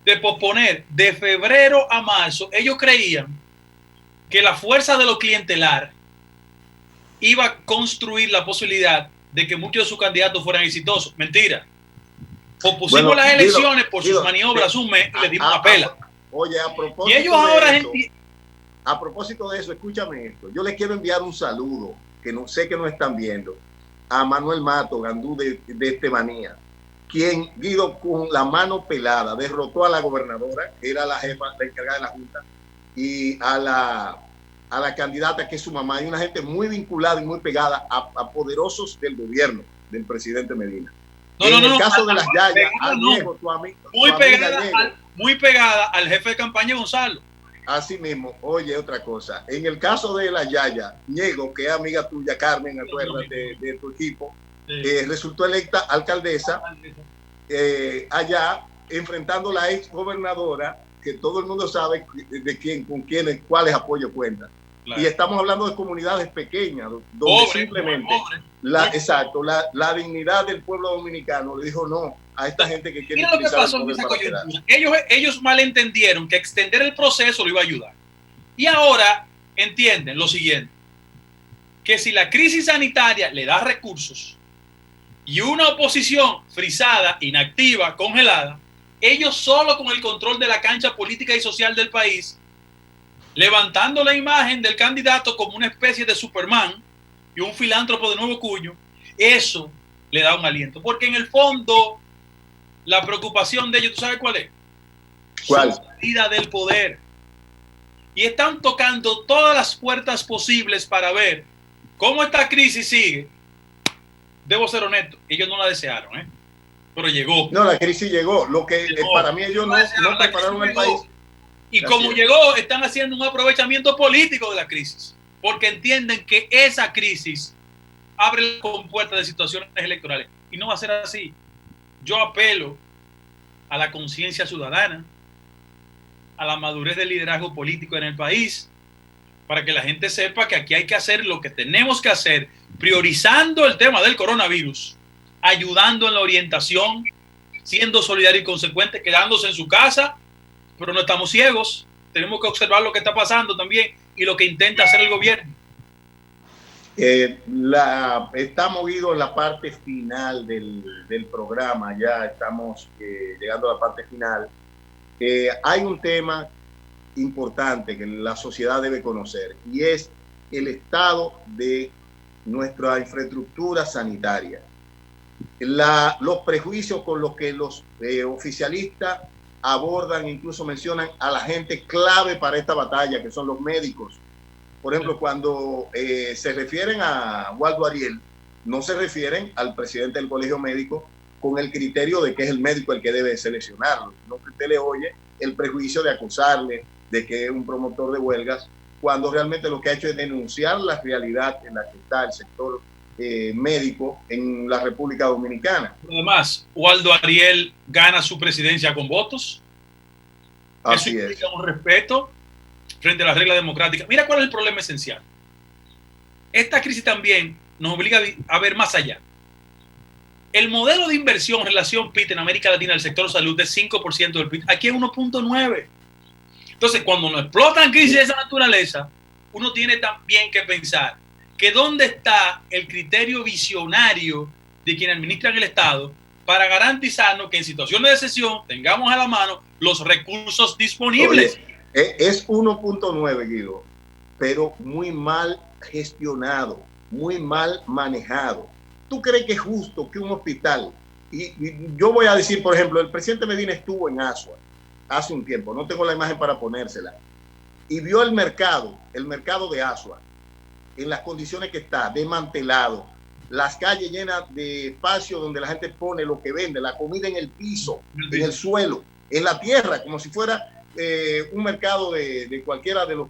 de posponer de febrero a marzo, ellos creían que la fuerza de lo clientelar iba a construir la posibilidad de que muchos de sus candidatos fueran exitosos. Mentira. Pospusimos las elecciones por sus maniobras un mes y le dimos una pela. Oye, a propósito, y ellos ahora a propósito de eso, escúchame esto. Yo les quiero enviar un saludo, que no sé que no están viendo, a Manuel Mato, Gandú de Estebanía, quien, Guido, con la mano pelada, derrotó a la gobernadora, que era la jefa, la encargada de la Junta, y a a la candidata que es su mamá, y una gente muy vinculada y muy pegada a poderosos del gobierno del presidente Medina. En el caso de las Yayas, muy pegada al jefe de campaña Gonzalo. Así mismo, oye, otra cosa. En el caso de la Yaya, Ñego, que es amiga tuya, Carmen, acuérdate de tu equipo, resultó electa alcaldesa allá, enfrentando a la ex gobernadora, que todo el mundo sabe de quién, con quiénes, cuáles apoyos cuentan. Claro. Y estamos hablando de comunidades pequeñas, donde simplemente la dignidad del pueblo dominicano le dijo no a esta gente que quiere. Mira lo que pasó en esa coyuntura. Ellos malentendieron que extender el proceso lo iba a ayudar. Y ahora entienden lo siguiente, que si la crisis sanitaria le da recursos y una oposición frisada, inactiva, congelada, ellos solo con el control de la cancha política y social del país, levantando la imagen del candidato como una especie de Superman y un filántropo de nuevo cuño, eso le da un aliento. Porque en el fondo, la preocupación de ellos, ¿tú sabes cuál es? ¿Cuál? Su salida del poder. Y están tocando todas las puertas posibles para ver cómo esta crisis sigue. Debo ser honesto, ellos no la desearon, pero llegó. No, la crisis llegó. Lo que para mí ellos no prepararon el país. Y como llegó, están haciendo un aprovechamiento político de la crisis, porque entienden que esa crisis abre la compuerta de situaciones electorales. Y no va a ser así. Yo apelo a la conciencia ciudadana, a la madurez del liderazgo político en el país, para que la gente sepa que aquí hay que hacer lo que tenemos que hacer, priorizando el tema del coronavirus, ayudando en la orientación, siendo solidario y consecuente, quedándose en su casa, pero no estamos ciegos. Tenemos que observar lo que está pasando también y lo que intenta hacer el gobierno. Estamos movidos en la parte final del programa, ya estamos llegando a la parte final. Hay un tema importante que la sociedad debe conocer y es el estado de nuestra infraestructura sanitaria. Los prejuicios con los que los oficialistas abordan, incluso mencionan a la gente clave para esta batalla, que son los médicos. Por ejemplo, cuando se refieren a Waldo Ariel, no se refieren al presidente del colegio médico con el criterio de que es el médico el que debe seleccionarlo, no que usted le oye el prejuicio de acusarle de que es un promotor de huelgas, cuando realmente lo que ha hecho es denunciar la realidad en la que está el sector médico en la República Dominicana. Además, Waldo Ariel gana su presidencia con votos. Así eso implica un respeto frente a las reglas democráticas. Mira cuál es el problema esencial. Esta crisis también nos obliga a ver más allá. El modelo de inversión en relación PIB en América Latina del sector salud es 5% del PIB. Aquí es 1.9%. Entonces, cuando nos explotan crisis de esa naturaleza, uno tiene también que pensar que dónde está el criterio visionario de quienes administran el Estado para garantizarnos que en situaciones de excepción tengamos a la mano los recursos disponibles. Oye, es 1.9, Guido, pero muy mal gestionado, muy mal manejado. ¿Tú crees que es justo que un hospital, y yo voy a decir, por ejemplo, el presidente Medina estuvo en Asua hace un tiempo, no tengo la imagen para ponérsela, y vio el mercado de Asua, en las condiciones que está, desmantelado, las calles llenas de espacio donde la gente pone lo que vende, la comida en el piso, en el suelo, en la tierra, como si fuera un mercado de cualquiera de los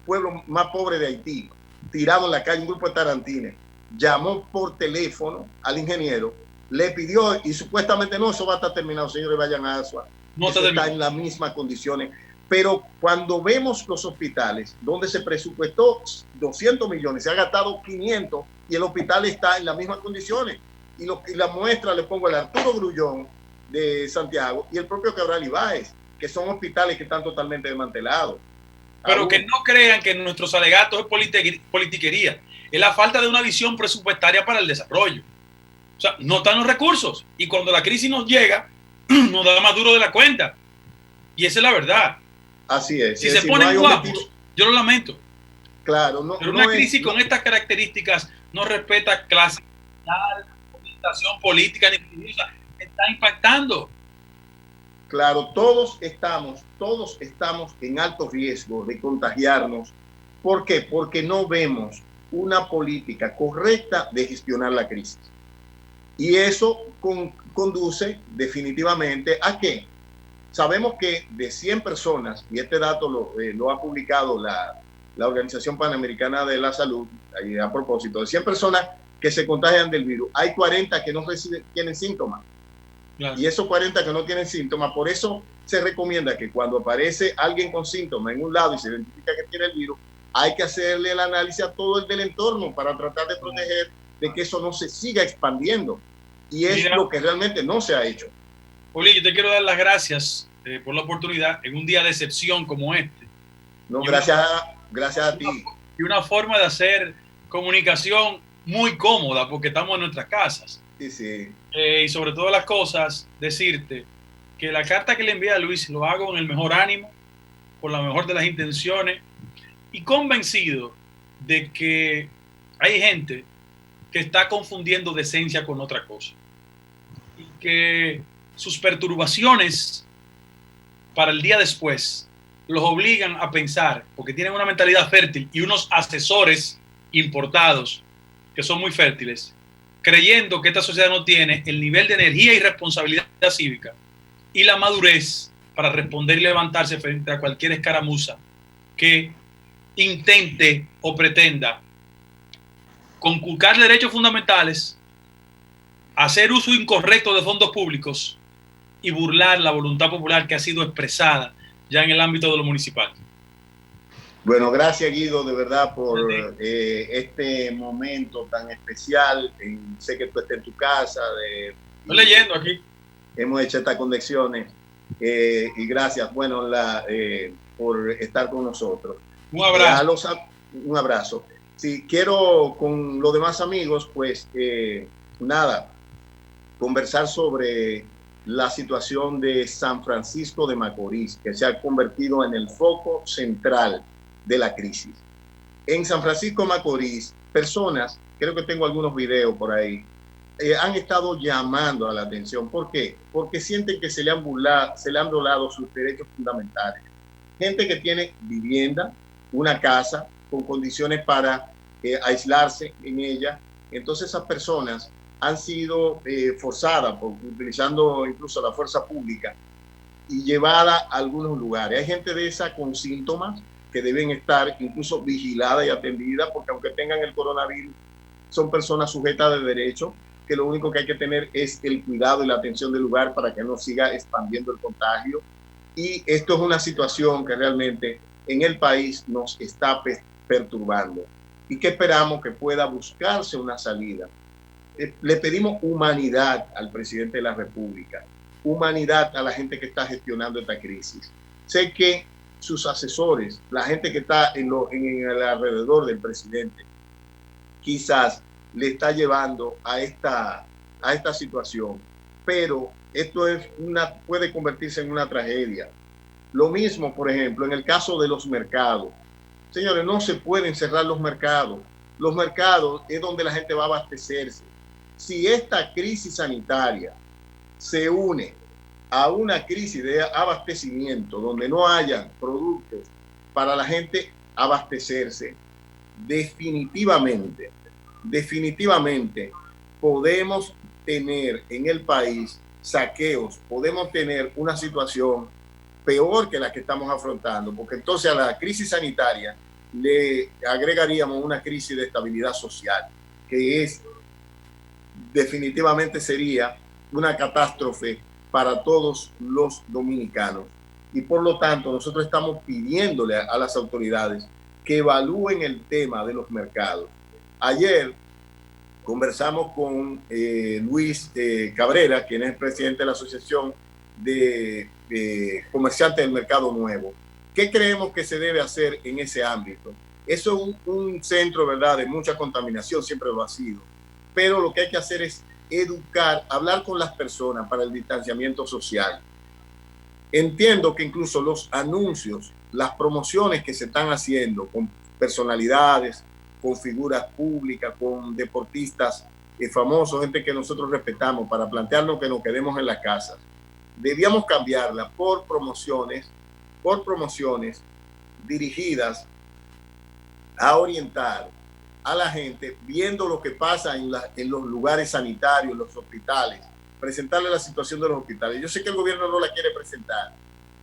pueblos más pobres de Haití, tirado en la calle, un grupo de tarantines. Llamó por teléfono al ingeniero, le pidió, y supuestamente no, eso va a estar terminado, señores, vayan a Asua. No está en las mismas condiciones. Pero cuando vemos los hospitales, donde se presupuestó 200 millones, se ha gastado 500 y el hospital está en las mismas condiciones. Y la muestra le pongo el Arturo Grullón de Santiago y el propio Cabral Ibáez, que son hospitales que están totalmente desmantelados. Pero que no crean que nuestros alegatos es politiquería. Es la falta de una visión presupuestaria para el desarrollo. O sea, no están los recursos. Y cuando la crisis nos llega, nos da más duro de la cuenta. Y esa es la verdad. Así es. Si se ponen guapos, yo lo lamento. Claro, no. Pero una crisis con estas características no respeta clase, orientación política ni religiosa. Está impactando. Claro, todos estamos en alto riesgo de contagiarnos ¿Por qué? Porque no vemos una política correcta de gestionar la crisis. Y eso conduce definitivamente a que sabemos que de 100 personas, y este dato lo ha publicado la Organización Panamericana de la Salud, a propósito, de 100 personas que se contagian del virus, hay 40 que no tienen síntomas. Claro. Y esos 40 que no tienen síntomas, por eso se recomienda que cuando aparece alguien con síntomas en un lado y se identifica que tiene el virus, hay que hacerle el análisis a todo el del entorno para tratar de proteger de que eso no se siga expandiendo. Y es lo que realmente no se ha hecho. Oli, yo te quiero dar las gracias por la oportunidad en un día de excepción como este. No, gracias a ti. Y una forma de hacer comunicación muy cómoda porque estamos en nuestras casas. Sí, sí. Y sobre todas las cosas, decirte que la carta que le envié a Luis lo hago con el mejor ánimo, con la mejor de las intenciones y convencido de que hay gente que está confundiendo decencia con otra cosa y que sus perturbaciones para el día después los obligan a pensar, porque tienen una mentalidad fértil y unos asesores importados que son muy fértiles, creyendo que esta sociedad no tiene el nivel de energía y responsabilidad cívica y la madurez para responder y levantarse frente a cualquier escaramuza que intente o pretenda conculcar derechos fundamentales, hacer uso incorrecto de fondos públicos y burlar la voluntad popular que ha sido expresada ya en el ámbito de lo municipal. Bueno, gracias Guido, de verdad, por este momento tan especial. Sé que tú estás en tu casa. Estoy leyendo aquí. Hemos hecho estas conexiones y gracias, bueno, por estar con nosotros. Un abrazo. Un abrazo. Si quiero con los demás amigos, pues nada, conversar sobre la situación de San Francisco de Macorís, que se ha convertido en el foco central de la crisis. En San Francisco de Macorís, personas, creo que tengo algunos videos por ahí, han estado llamando a la atención. ¿Por qué? Porque sienten que se le han violado sus derechos fundamentales. Gente que tiene vivienda, una casa, con condiciones para aislarse en ella. Entonces esas personas han sido forzadas, utilizando incluso la fuerza pública, y llevadas a algunos lugares. Hay gente de esa con síntomas que deben estar incluso vigiladas y atendidas, porque aunque tengan el coronavirus, son personas sujetas de derecho, que lo único que hay que tener es el cuidado y la atención del lugar para que no siga expandiendo el contagio. Y esto es una situación que realmente en el país nos está perturbando y que esperamos que pueda buscarse una salida. Le pedimos humanidad al presidente de la República, humanidad a la gente que está gestionando esta crisis. Sé que sus asesores, la gente que está en el alrededor del presidente, quizás le está llevando a esta situación, pero esto puede convertirse en una tragedia. Lo mismo, por ejemplo, en el caso de los mercados. Señores, no se pueden cerrar los mercados. Los mercados es donde la gente va a abastecerse. Si esta crisis sanitaria se une a una crisis de abastecimiento donde no haya productos para la gente abastecerse, definitivamente podemos tener en el país saqueos, podemos tener una situación peor que la que estamos afrontando, porque entonces a la crisis sanitaria le agregaríamos una crisis de estabilidad social, que definitivamente sería una catástrofe para todos los dominicanos. Y por lo tanto, nosotros estamos pidiéndole a las autoridades que evalúen el tema de los mercados. Ayer conversamos con Luis Cabrera, quien es el presidente de la Asociación de Comerciantes del Mercado Nuevo. ¿Qué creemos que se debe hacer en ese ámbito? Eso es un centro, ¿verdad?, de mucha contaminación, siempre lo ha sido. Pero lo que hay que hacer es educar, hablar con las personas para el distanciamiento social. Entiendo que incluso los anuncios, las promociones que se están haciendo con personalidades, con figuras públicas, con deportistas famosos, gente que nosotros respetamos, para plantearnos que nos quedemos en las casas, debíamos cambiarla por promociones dirigidas a orientar a la gente viendo lo que pasa en los lugares sanitarios, en los hospitales, presentarle la situación de los hospitales. Yo sé que el gobierno no la quiere presentar,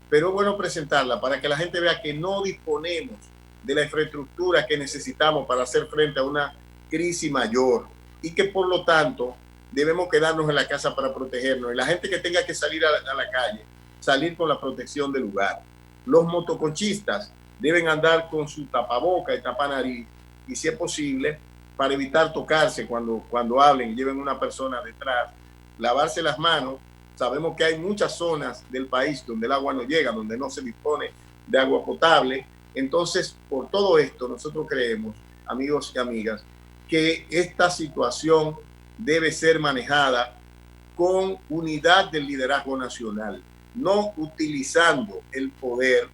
pero es bueno presentarla para que la gente vea que no disponemos de la infraestructura que necesitamos para hacer frente a una crisis mayor y que por lo tanto debemos quedarnos en la casa para protegernos. Y la gente que tenga que salir a la calle, salir con la protección del lugar. Los motoconchistas deben andar con su tapaboca y tapanariz y si es posible, para evitar tocarse cuando hablen y lleven una persona detrás, lavarse las manos. Sabemos que hay muchas zonas del país donde el agua no llega, donde no se dispone de agua potable. Entonces, por todo esto, nosotros creemos, amigos y amigas, que esta situación debe ser manejada con unidad del liderazgo nacional, no utilizando el poder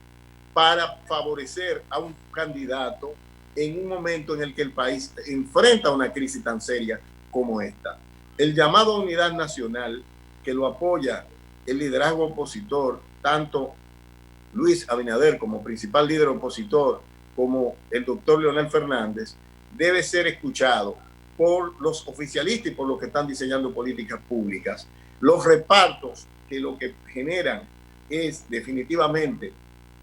para favorecer a un candidato en un momento en el que el país enfrenta una crisis tan seria como esta. El llamado a unidad nacional, que lo apoya el liderazgo opositor, tanto Luis Abinader como principal líder opositor, como el doctor Leonel Fernández, debe ser escuchado por los oficialistas y por los que están diseñando políticas públicas. Los repartos que lo que generan es definitivamente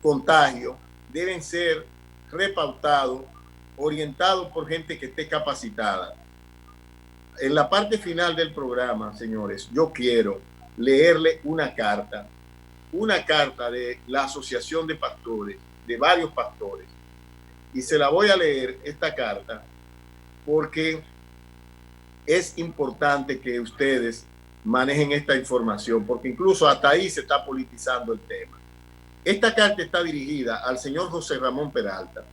contagio, deben ser repautados, orientados por gente que esté capacitada. En la parte final del programa, señores, yo quiero leerle una carta de la Asociación de Pastores, de varios pastores, y se la voy a leer esta carta porque es importante que ustedes manejen esta información, porque incluso hasta ahí se está politizando el tema. Esta carta está dirigida al señor José Ramón Peralta,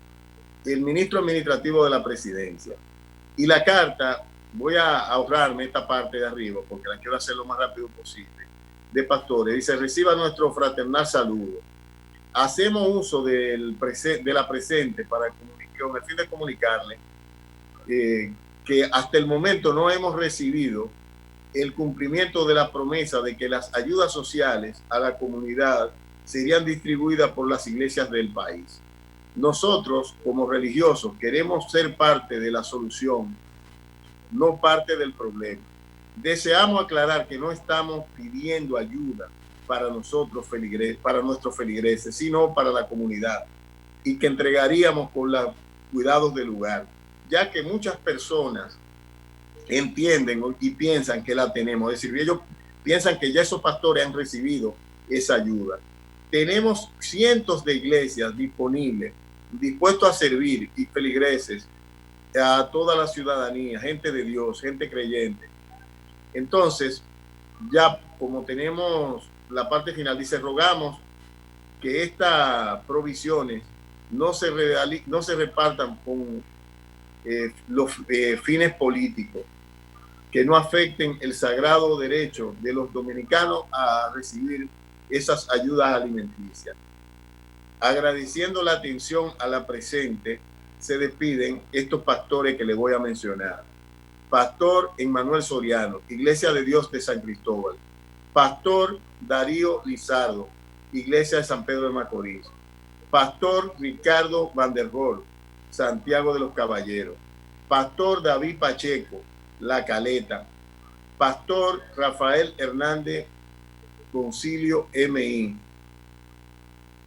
el ministro administrativo de la presidencia. Y la carta, voy a ahorrarme esta parte de arriba porque la quiero hacer lo más rápido posible, de pastores. Dice: reciba nuestro fraternal saludo. Hacemos uso de la presente con el fin de comunicarle que hasta el momento no hemos recibido el cumplimiento de la promesa de que las ayudas sociales a la comunidad serían distribuidas por las iglesias del país. Nosotros, como religiosos, queremos ser parte de la solución, no parte del problema. Deseamos aclarar que no estamos pidiendo ayuda para nosotros, para nuestros feligreses, sino para la comunidad, y que entregaríamos con los cuidados del lugar, ya que muchas personas entienden y piensan que la tenemos. Es decir, ellos piensan que ya esos pastores han recibido esa ayuda. Tenemos cientos de iglesias disponibles, dispuestos a servir, y feligreses a toda la ciudadanía, gente de Dios, gente creyente. Entonces, ya como tenemos la parte final, dice: rogamos que estas provisiones no se repartan con los fines políticos, que no afecten el sagrado derecho de los dominicanos a recibir esas ayudas alimenticias. Agradeciendo la atención a la presente, se despiden estos pastores que les voy a mencionar. Pastor Emmanuel Soriano, Iglesia de Dios de San Cristóbal. Pastor Darío Lizardo, Iglesia de San Pedro de Macorís. Pastor Ricardo Van der Rohe, Santiago de los Caballeros. Pastor David Pacheco, La Caleta. Pastor Rafael Hernández, Concilio MI.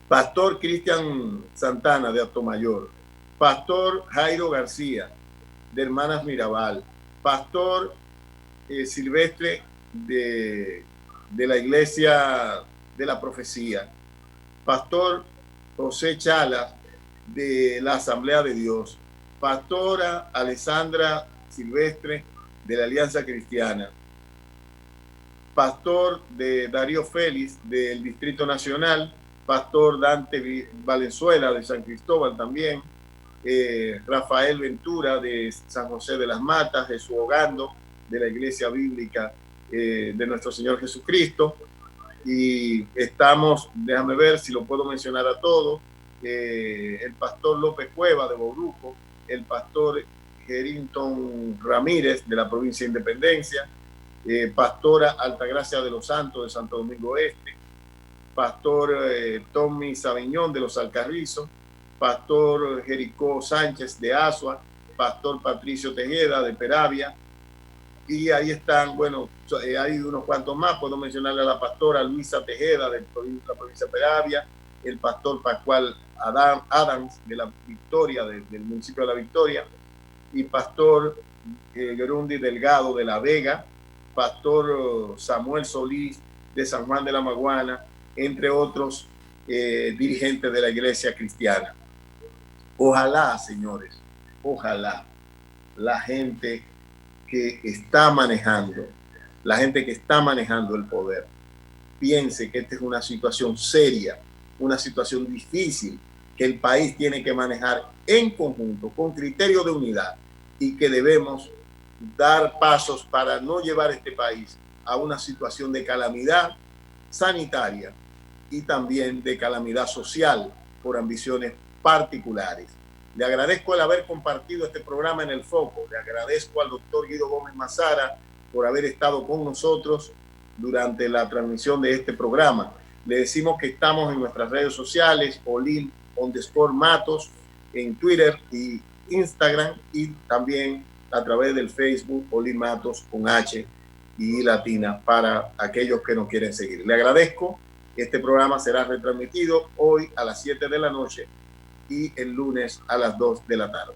Pastor Cristian Santana, de Atomayor. Pastor Jairo García, de Hermanas Mirabal. Pastor Silvestre, de la Iglesia de la Profecía. Pastor José Chala, de la Asamblea de Dios. Pastora Alessandra Silvestre, de la Alianza Cristiana. Pastor de Darío Félix, del Distrito Nacional. Pastor Dante Valenzuela, de San Cristóbal también. Rafael Ventura, de San José de las Matas. Jesús Ogando, de la Iglesia Bíblica de nuestro Señor Jesucristo. Y estamos, déjame ver si lo puedo mencionar a todos, el pastor López Cueva, de Bauruco, el pastor Gerington Ramírez, de la provincia de Independencia, pastora Altagracia de los Santos, de Santo Domingo Este, pastor Tommy Sabiñón, de los Alcarrizos, Pastor Jericó Sánchez de Asua, Pastor Patricio Tejeda de Peravia, y ahí están, bueno, hay unos cuantos más, puedo mencionarle a la pastora Luisa Tejeda de la provincia de Peravia, el pastor Pascual Adams de la Victoria, del municipio de La Victoria, y pastor Gerundi Delgado de La Vega, pastor Samuel Solís de San Juan de la Maguana, entre otros dirigentes de la iglesia cristiana. Ojalá, señores, ojalá la gente que está manejando, el poder, piense que esta es una situación seria, una situación difícil, que el país tiene que manejar en conjunto, con criterio de unidad, y que debemos dar pasos para no llevar este país a una situación de calamidad sanitaria y también de calamidad social por ambiciones particulares. Le agradezco el haber compartido este programa en El Foco. Le agradezco al doctor Guido Gómez Mazara por haber estado con nosotros durante la transmisión de este programa. Le decimos que estamos en nuestras redes sociales, Olin_Matos, en Twitter y Instagram, y también a través del Facebook, Olin Matos con H y latina, para aquellos que nos quieren seguir. Le agradezco. Este programa será retransmitido hoy a las 7 de la noche y el lunes a las 2 de la tarde.